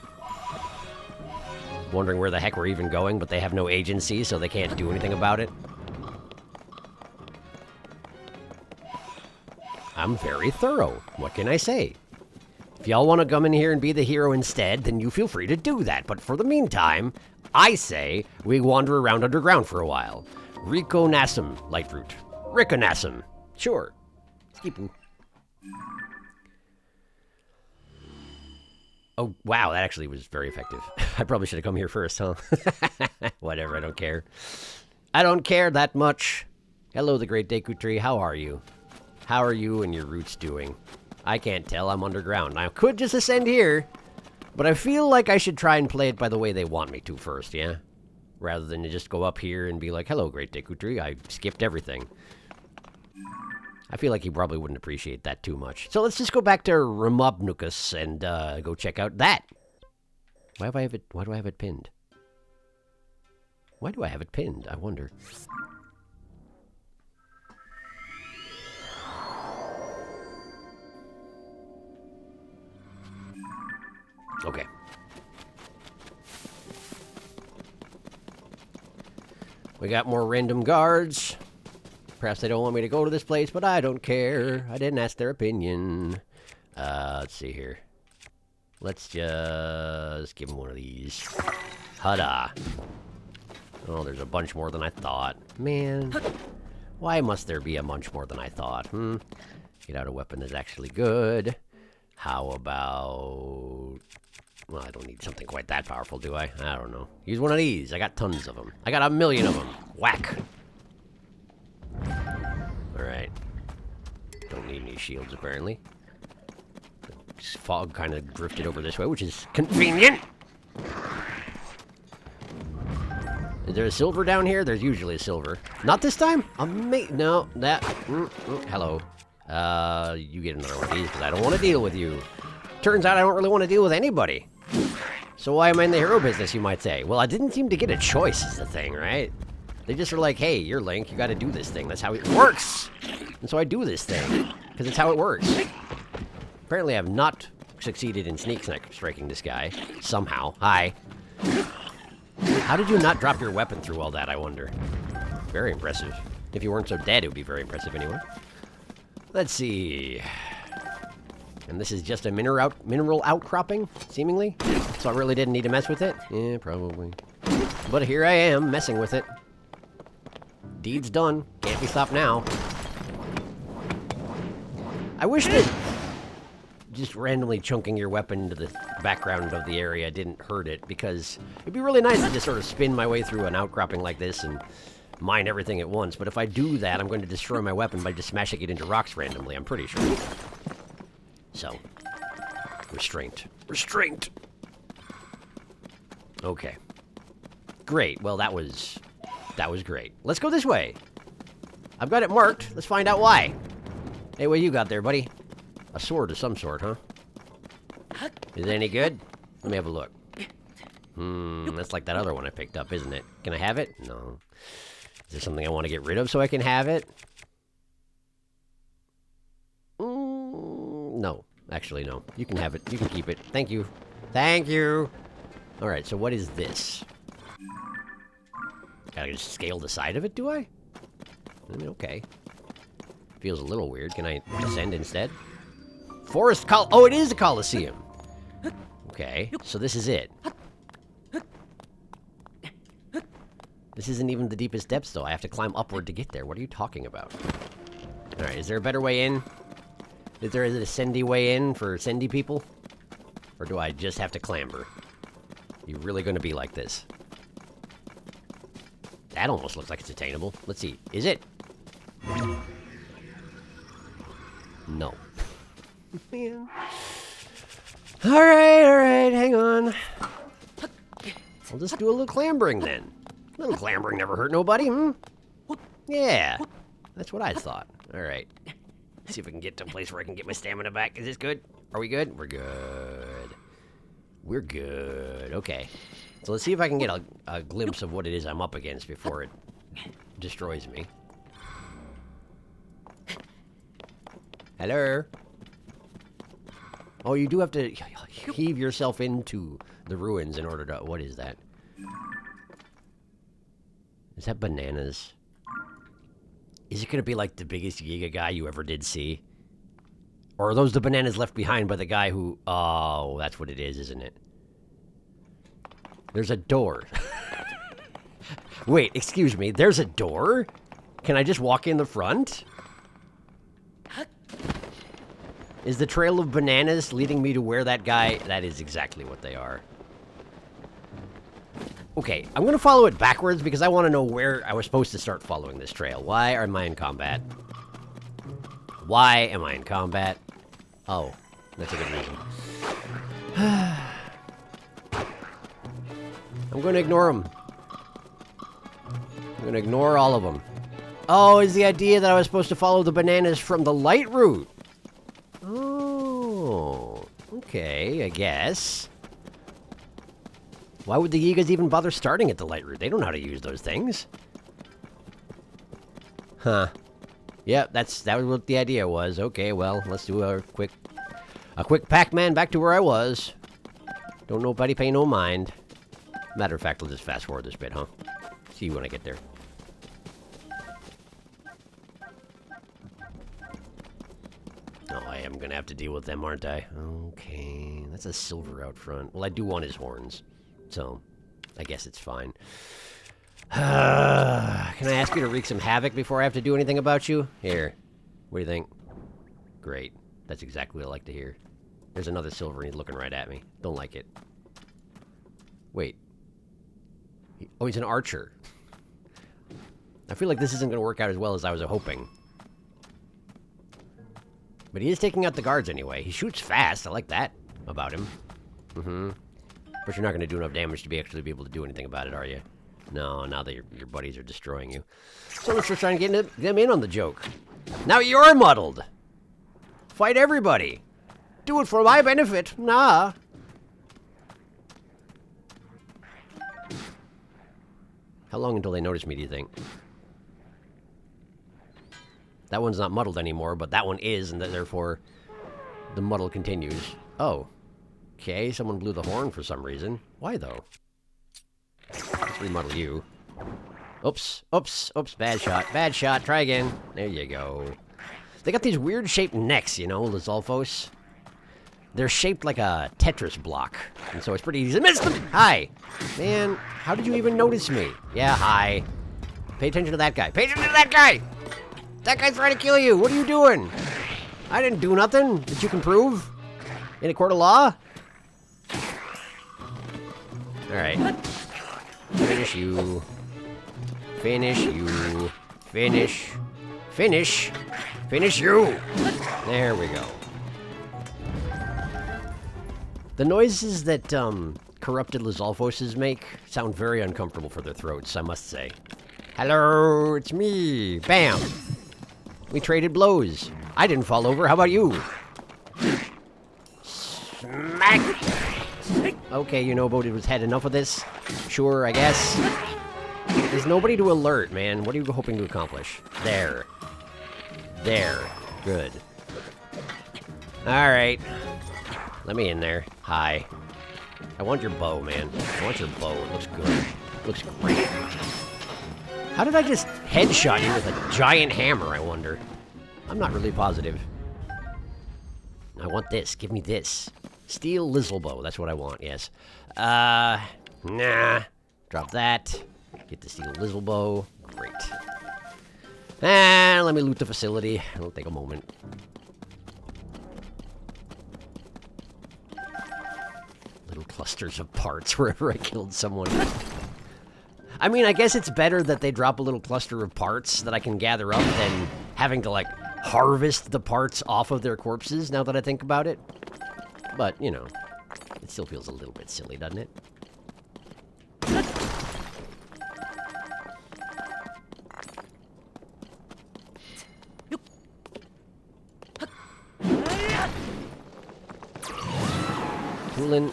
Wondering where the heck we're even going, but they have no agency, so they can't do anything about it. I'm very thorough. What can I say? If y'all want to come in here and be the hero instead, then you feel free to do that. But for the meantime, I say we wander around underground for a while. Rico Nassum, light route. Rico Nassum. Sure. Skippoo. Oh, wow, that actually was very effective. I probably should have come here first, huh? Whatever, I don't care. I don't care that much. Hello, the Great Deku Tree. How are you? How are you and your roots doing? I can't tell. I'm underground. I could just ascend here, but I feel like I should try and play it by the way they want me to first, yeah? Rather than to just go up here and be like, hello, Great Deku Tree. I skipped everything. I feel like he probably wouldn't appreciate that too much. So let's just go back to Ramubnucus and go check out that. Why do I have it pinned? Why do I have it pinned? I wonder. Okay. We got more random guards. Perhaps they don't want me to go to this place, but I don't care. I didn't ask their opinion. Let's see here. Let's just give them one of these. Hada. Oh, there's a bunch more than I thought. Man. Why must there be a bunch more than I thought? Get out a weapon that's actually good. How about... Well, I don't need something quite that powerful, do I? I don't know. Use one of these. I got tons of them. I got 1,000,000 of them. Whack. Alright. Don't need any shields, apparently. The fog kind of drifted over this way, which is convenient! Is there a silver down here? There's usually a silver. Not this time? No, that... hello. You get another one of these, because I don't want to deal with you. Turns out I don't really want to deal with anybody. So why am I in the hero business, you might say? Well, I didn't seem to get a choice is the thing, right? They just were like, hey, you're Link, you gotta do this thing. That's how it works! And so I do this thing, because it's how it works. Apparently I have not succeeded in sneak striking this guy. Somehow. Hi. How did you not drop your weapon through all that, I wonder? Very impressive. If you weren't so dead, it would be very impressive anyway. Let's see. And this is just a mineral outcropping, seemingly. So I really didn't need to mess with it? Yeah, probably. But here I am, messing with it. Deed's done. Can't be stopped now. I wish that just randomly chunking your weapon into the background of the area didn't hurt it, because it'd be really nice to just sort of spin my way through an outcropping like this and mine everything at once. But if I do that, I'm going to destroy my weapon by just smashing it into rocks randomly, I'm pretty sure. So, restraint. Restraint! Okay. Great. Well, that was great. Let's go this way. I've got it marked. Let's find out why. Hey, what you got there, buddy? A sword of some sort, huh? Is it any good? Let me have a look. That's like that other one I picked up, isn't it? Can I have it? No. Is there something I want to get rid of so I can have it? No. Actually, no. You can have it. You can keep it. Thank you. Thank you! Alright, so what is this? Gotta just scale the side of it, do I? Okay. Feels a little weird. Can I descend instead? Forest Oh, it is a Coliseum! Okay, so this is it. This isn't even the deepest depths, though. I have to climb upward to get there. What are you talking about? Alright, is there a better way in? Is there a sendy way in for sendy people? Or do I just have to clamber? You really gonna be like this? That almost looks like it's attainable. Let's see. Is it? No. Man. Alright, hang on. I'll just do a little clambering then. A little clambering never hurt nobody, Yeah. That's what I thought. Alright. See if I can get to a place where I can get my stamina back. Is this good? Are we good? We're good. We're good. Okay. So let's see if I can get a glimpse of what it is I'm up against before it destroys me. Hello? Oh, you do have to heave yourself into the ruins in order to... What is that? Is that bananas? Is it gonna be like the biggest Giga guy you ever did see? Or are those the bananas left behind by the guy who... Oh, that's what it is, isn't it? There's a door. Wait, excuse me. There's a door? Can I just walk in the front? Is the trail of bananas leading me to where that guy... That is exactly what they are. Okay, I'm gonna follow it backwards because I want to know where I was supposed to start following this trail. Why am I in combat? Why am I in combat? Oh, that's a good reason. I'm gonna ignore them. I'm gonna ignore all of them. Oh, is the idea that I was supposed to follow the bananas from the light route? Oh, okay, I guess. Why would the Yigas even bother starting at the light route? They don't know how to use those things. Huh. Yep, that was what the idea was. Okay, well, let's do a quick Pac-Man back to where I was. Don't nobody pay no mind. Matter of fact, I'll just fast forward this bit, huh? See you when I get there. Oh, I am gonna have to deal with them, aren't I? Okay, that's a silver out front. Well, I do want his horns, so I guess it's fine. Can I ask you to wreak some havoc before I have to do anything about you? Here. What do you think? Great. That's exactly what I like to hear. There's another silver and he's looking right at me. Don't like it. Wait. Oh, he's an archer. I feel like this isn't going to work out as well as I was hoping. But he is taking out the guards anyway. He shoots fast. I like that about him. But you're not going to do enough damage to actually be able to do anything about it, are you? No, now that your buddies are destroying you. So much for trying to get them in on the joke. Now you're muddled. Fight everybody. Do it for my benefit. Nah. How long until they notice me, do you think? That one's not muddled anymore, but that one is, and therefore the muddle continues. Oh. Okay, someone blew the horn for some reason. Why, though? Let's remuddle you. Oops, oops, oops, bad shot, try again. There you go. They got these weird shaped necks, you know, Lizalfos. They're shaped like a Tetris block, and so it's pretty easy to miss them. Hi. Man, how did you even notice me? Yeah, hi. Pay attention to that guy. Pay attention to that guy! That guy's trying to kill you. What are you doing? I didn't do nothing that you can prove in a court of law. Alright. Finish you. Finish you. Finish. Finish. Finish you. There we go. The noises that corrupted Lizalfoses make sound very uncomfortable for their throats, I must say. Hello, it's me. Bam. We traded blows. I didn't fall over. How about you? Smack. Okay, you know, Bodhi was had enough of this. Sure, I guess. There's nobody to alert, man. What are you hoping to accomplish? There. There. Good. Alright. Let me in there. Hi. I want your bow, man. I want your bow. It looks good. It looks great. How did I just headshot you with a giant hammer, I wonder? I'm not really positive. I want this. Give me this. Steel Lizzlebow. That's what I want, yes. Nah. Drop that. Get the Steel Lizzlebow. Great. Let me loot the facility. It'll take a moment. Little clusters of parts wherever I killed someone. I mean, I guess it's better that they drop a little cluster of parts that I can gather up than having to, like, harvest the parts off of their corpses, now that I think about it. But, you know, it still feels a little bit silly, doesn't it? Tulin,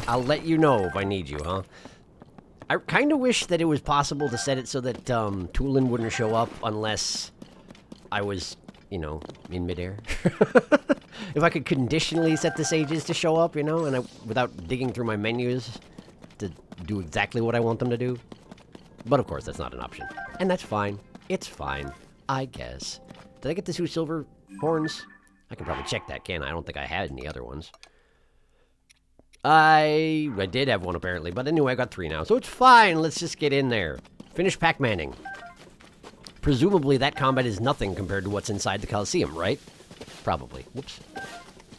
I'll let you know if I need you, huh? I kind of wish that it was possible to set it so that Tulin wouldn't show up unless I was, you know, in midair. If I could conditionally set the sages to show up, you know, and without digging through my menus to do exactly what I want them to do. But of course, that's not an option. And that's fine. It's fine, I guess. Did I get the 2 silver horns? I can probably check that, can't I? I don't think I had any other ones. I did have one, apparently. But anyway, I got 3 now. So it's fine. Let's just get in there. Finish Pac-Manning. Presumably, that combat is nothing compared to what's inside the Coliseum, right? Probably. Whoops.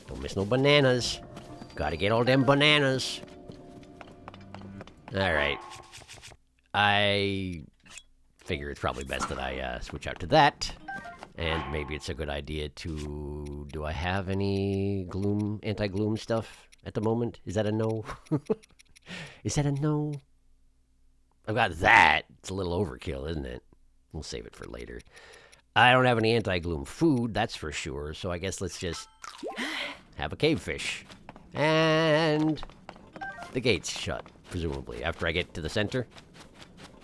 Don't miss no bananas. Gotta get all them bananas. Alright. I figure it's probably best that I switch out to that. And maybe it's a good idea to... Do I have any gloom, anti-gloom stuff at the moment? Is that a no? Is that a no? I've got that. It's a little overkill, isn't it? We'll save it for later. I don't have any anti-gloom food, that's for sure. So I guess let's just have a cavefish. And the gate's shut, presumably, after I get to the center.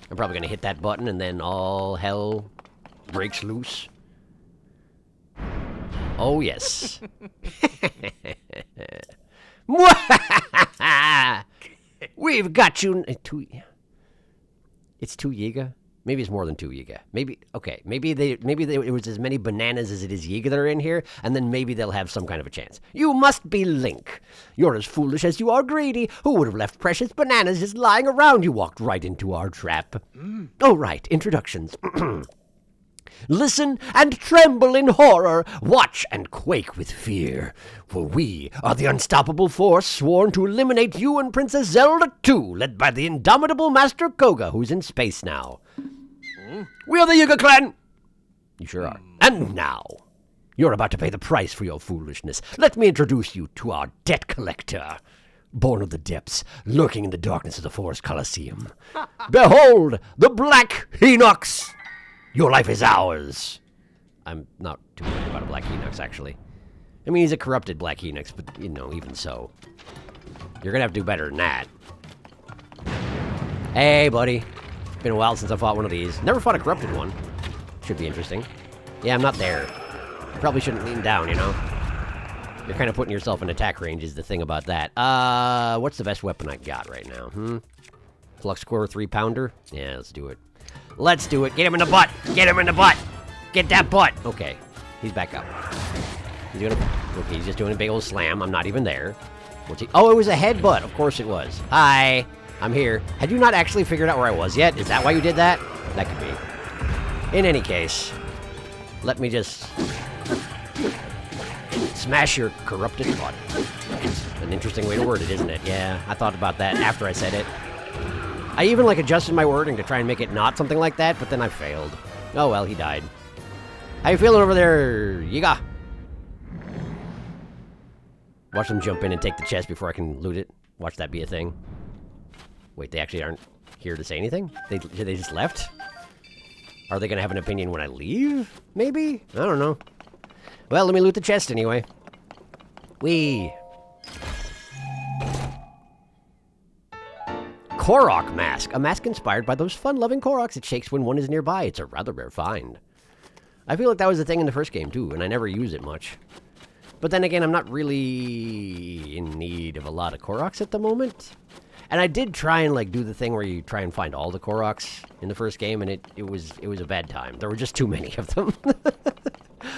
I'm probably going to hit that button and then all hell breaks loose. Oh, yes. We've got you. It's 2 Yiga? Maybe it's more than 2 Yiga. Maybe, okay, maybe it was as many bananas as it is Yiga that are in here, and then maybe they'll have some kind of a chance. You must be Link. You're as foolish as you are greedy. Who would have left precious bananas just lying around? You walked right into our trap. Oh, right, introductions. Listen and tremble in horror. Watch and quake with fear. For we are the unstoppable force sworn to eliminate you and Princess Zelda too, led by the indomitable Master Koga, who's in space now. We are the Yiga clan! You sure are. And now, you're about to pay the price for your foolishness. Let me introduce you to our debt collector. Born of the depths, lurking in the darkness of the Forest Coliseum. Behold, the Black Hinox! Your life is ours. I'm not too worried about a Black Hinox, actually. I mean, he's a corrupted Black Hinox, but, you know, even so. You're gonna have to do better than that. Hey, buddy. Been a while since I fought one of these. Never fought a corrupted one. Should be interesting. Yeah, I'm not there. You probably shouldn't lean down, you know? You're kind of putting yourself in attack range is the thing about that. What's the best weapon I got right now, Flux Core 3-pounder? Yeah, let's do it. Let's do it. Get him in the butt! Get him in the butt! Get that butt! Okay, he's back up. Okay, he's just doing a big old slam. I'm not even there. What's he? Oh, it was a headbutt. Of course it was. Hi, I'm here. Had you not actually figured out where I was yet? Is that why you did that? That could be. In any case, let me just smash your corrupted butt. It's an interesting way to word it, isn't it? Yeah, I thought about that after I said it. I even adjusted my wording to try and make it not something like that, but then I failed. Oh well, he died. How you feeling over there, Yiga? Watch them jump in and take the chest before I can loot it. Watch that be a thing. Wait, they actually aren't here to say anything? They just left? Are they going to have an opinion when I leave? Maybe? I don't know. Well, let me loot the chest anyway. Whee! Korok mask. A mask inspired by those fun-loving Koroks it shakes when one is nearby. It's a rather rare find. I feel like that was the thing in the first game, too, and I never use it much. But then again, I'm not really in need of a lot of Koroks at the moment. And I did try and do the thing where you try and find all the Koroks in the first game, and it was a bad time. There were just too many of them.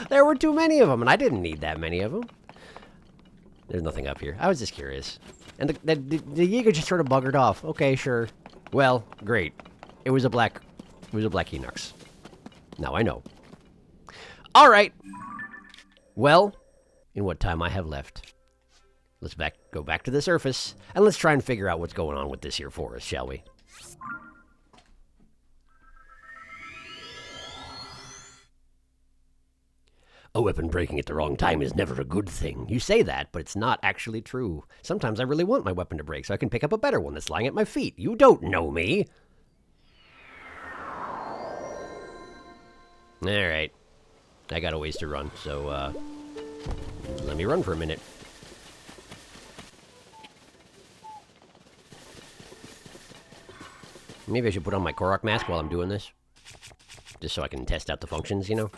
There were too many of them, and I didn't need that many of them. There's nothing up here. I was just curious. And the Yiga just sort of buggered off. Okay, sure. Well, great. It was a black Enox. Now I know. All right. Well, in what time I have left, let's go back to the surface, and let's try and figure out what's going on with this here forest, shall we? A weapon breaking at the wrong time is never a good thing. You say that, but it's not actually true. Sometimes I really want my weapon to break so I can pick up a better one that's lying at my feet. You don't know me. Alright. I got a ways to run, so, let me run for a minute. Maybe I should put on my Korok mask while I'm doing this. Just so I can test out the functions, you know?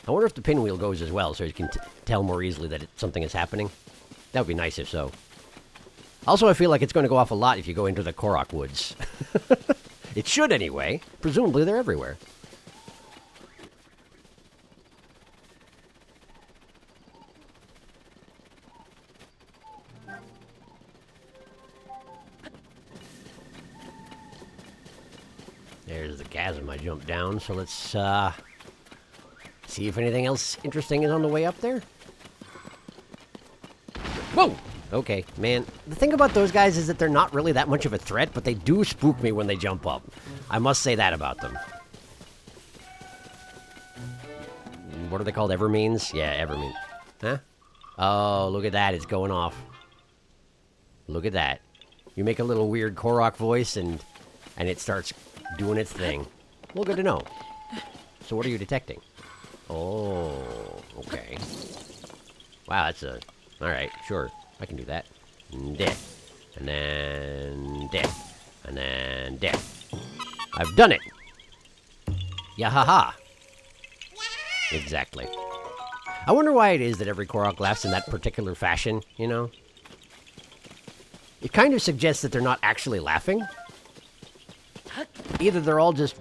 I wonder if the pinwheel goes as well, so you can tell more easily that something is happening. That would be nice if so. Also, I feel like it's going to go off a lot if you go into the Korok woods. It should anyway. Presumably they're everywhere. There's the chasm I jumped down, so let's, see if anything else interesting is on the way up there. Whoa! Okay, man. The thing about those guys is that they're not really that much of a threat, but they do spook me when they jump up. I must say that about them. What are they called? Evermeans? Yeah, Evermeans. Huh? Oh, look at that. It's going off. Look at that. You make a little weird Korok voice, and it starts doing its thing. Well, good to know. So what are you detecting? Oh, okay. Wow, that's a... Alright, sure. I can do that. Death. And then... death. And then... death. I've done it! Yahaha! Exactly. I wonder why it is that every Korok laughs in that particular fashion, you know? It kind of suggests that they're not actually laughing. Either they're all just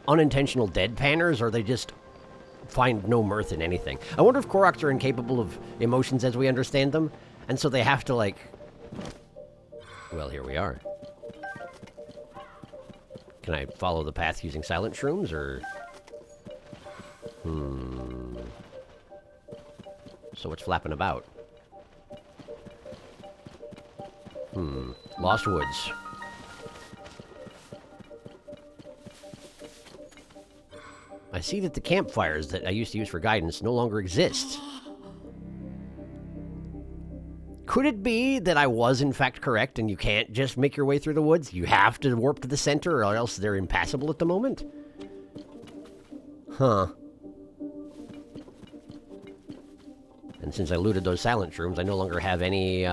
unintentional deadpanners, or they just find no mirth in anything. I wonder if Koroks are incapable of emotions as we understand them, and so they have to, well, here we are. Can I follow the path using silent shrooms, or... So what's flapping about? Lost Woods. I see that the campfires that I used to use for guidance no longer exist. Could it be that I was in fact correct and you can't just make your way through the woods? You have to warp to the center or else they're impassable at the moment? Huh. And since I looted those silent shrooms, I no longer have any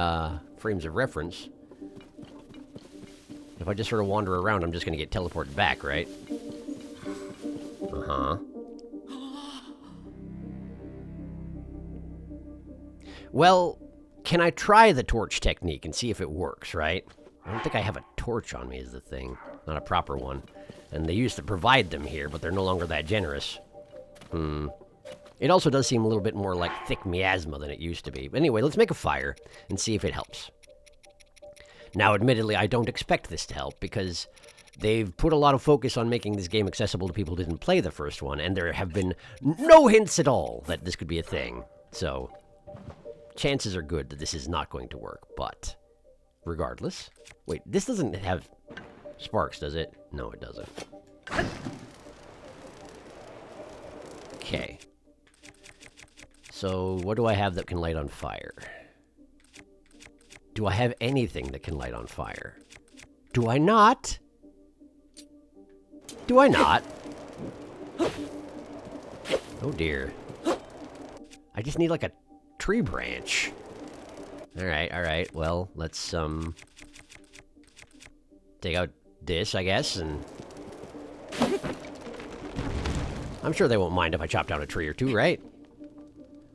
frames of reference. If I just sort of wander around, I'm just going to get teleported back, right? Uh-huh. Well, can I try the torch technique and see if it works, right? I don't think I have a torch on me is the thing. Not a proper one. And they used to provide them here, but they're no longer that generous. It also does seem a little bit more like thick miasma than it used to be. But anyway, let's make a fire and see if it helps. Now, admittedly, I don't expect this to help because they've put a lot of focus on making this game accessible to people who didn't play the first one, and there have been no hints at all that this could be a thing. So, chances are good that this is not going to work, but regardless. Wait, this doesn't have sparks, does it? No, it doesn't. Okay. So, what do I have that can light on fire? Do I have anything that can light on fire? Do I not? Do I not? Oh dear. I just need like a tree branch. Alright. Well, let's, take out this, I guess, and... I'm sure they won't mind if I chop down a tree or two, right?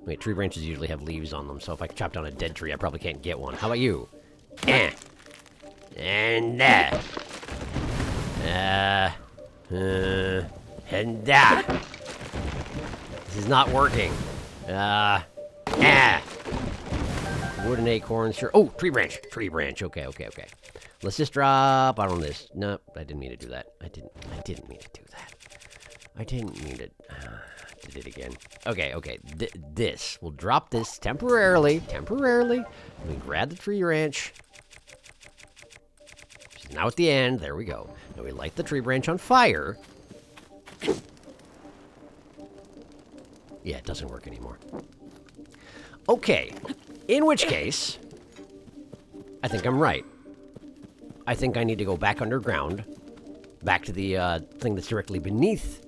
Wait, tree branches usually have leaves on them, so if I chop down a dead tree, I probably can't get one. How about you? And that. And that. This is not working. Wooden acorns, sure. Oh, tree branch. Tree branch. Okay. Let's just drop out on this. Nope, I didn't mean to do that. I didn't mean to do that. I didn't mean to... did it again. Okay. This. We'll drop this temporarily. We grab the tree branch. Which is now at the end. There we go. Now we light the tree branch on fire. Yeah, it doesn't work anymore. Okay. In which case, I think I'm right. I think I need to go back underground. Back to the thing that's directly beneath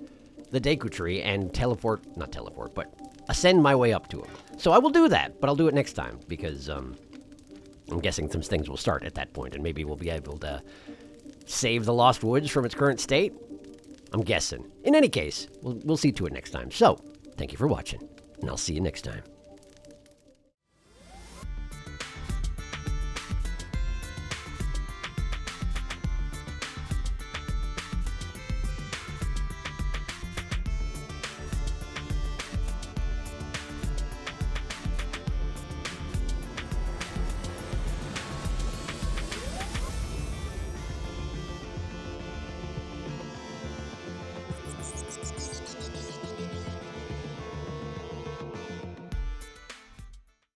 the Deku tree and but ascend my way up to him. So I will do that, but I'll do it next time because I'm guessing some things will start at that point and maybe we'll be able to save the Lost Woods from its current state. I'm guessing. In any case, we'll see to it next time. So, thank you for watching, and I'll see you next time.